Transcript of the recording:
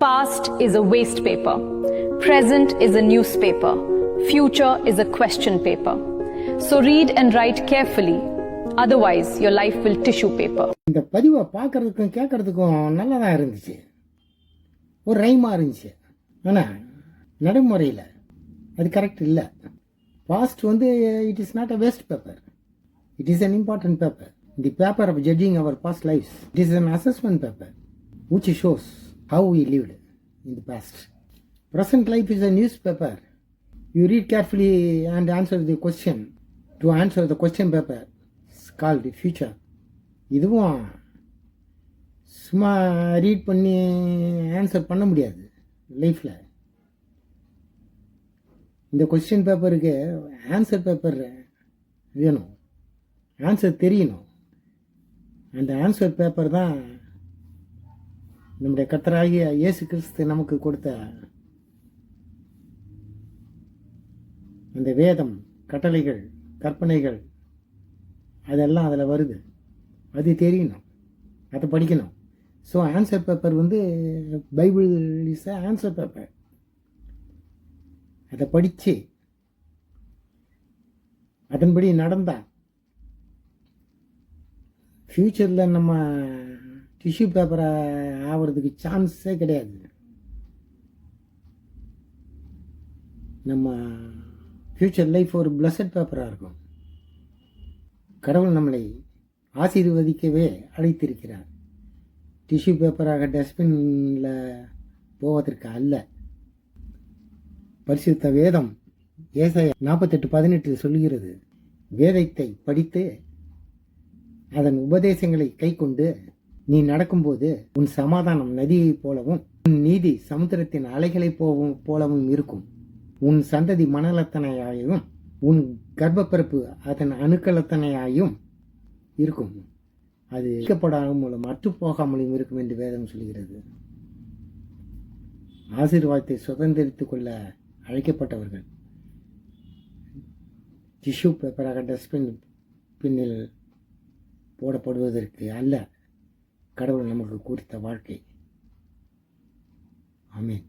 Past is a waste paper. Present is a newspaper. Future is a question paper. So read and write carefully. Otherwise, your life will tissue paper. இந்த பதிவை பார்க்கறதுக்கும் கேட்கறதுக்கும் நல்லா தான் இருந்துச்சு. ஒரு ரைமாக இருந்துச்சு. ஆனால் நடைமுறையில் அது கரெக்ட் இல்லை. பாஸ்ட் வந்து it is not a waste paper. It is an important paper. The paper of judging our past life. It is an assessment paper which shows how we lived in the past. Present life is a newspaper. You read carefully and answer the question. To answer the question paper is called the future. இதுவும் சும்மா read பண்ணி answer பண்ண முடியாது லைஃப்பில். இந்த question பேப்பருக்கு answer paper வேணும், answer தெரியணும். அந்த ஆன்சர் பேப்பர் தான் நம்முடைய கர்த்தராகிய இயேசு கிறிஸ்து நமக்கு கொடுத்த அந்த வேதம், கட்டளைகள், கற்பனைகள், அதெல்லாம் அதில் வருது. அது தெரியணும், அதை படிக்கணும். ஸோ ஆன்சர் பேப்பர் வந்து பைபிள் இஸ் ஆன்சர் பேப்பர். அதை படித்து அதன்படி நடந்தால் ஃப்யூச்சரில் நம்ம டிஷ்யூ பேப்பரை ஆகிறதுக்கு சான்ஸே கிடையாது. நம்ம ஃப்யூச்சர் லைஃப் ஒரு பிளஸட் பேப்பராக இருக்கும். கடவுள் நம்மளை ஆசீர்வதிக்கவே அழைத்திருக்கிறார். டிஷ்யூ பேப்பராக டஸ்ட்பினில் போவதற்கு அல்ல. பரிசுத்த வேதம் ஏசாயா 48:18 சொல்கிறது, வேதத்தை படித்து அதன் உபதேசங்களை கை கொண்டு நீ நடக்கும்போது உன் சமாதானம் நதியைப் போலவும் உன் நீதி சமுத்திரத்தின் அலைகளைப் போலவும் இருக்கும். உன் சந்ததி மணலத்தனையாயும் உன் கர்ப்பப்பிறப்பு அதன் அணுக்களத்தனையாயும் இருக்கும். அது இயக்கப்படாமலும் அற்றுப்போகாமலும் இருக்கும் என்று வேதம் சொல்கிறது. ஆசீர்வாதத்தை சுதந்திரித்துக் கொள்ள அழைக்கப்பட்டவர்கள் டிஷ்யூ பேப்பராக பின்னில் போடப்படுவதற்கு அல்ல கடவுள் நமக்கு குறித்த வாழ்க்கை. ஆமென்.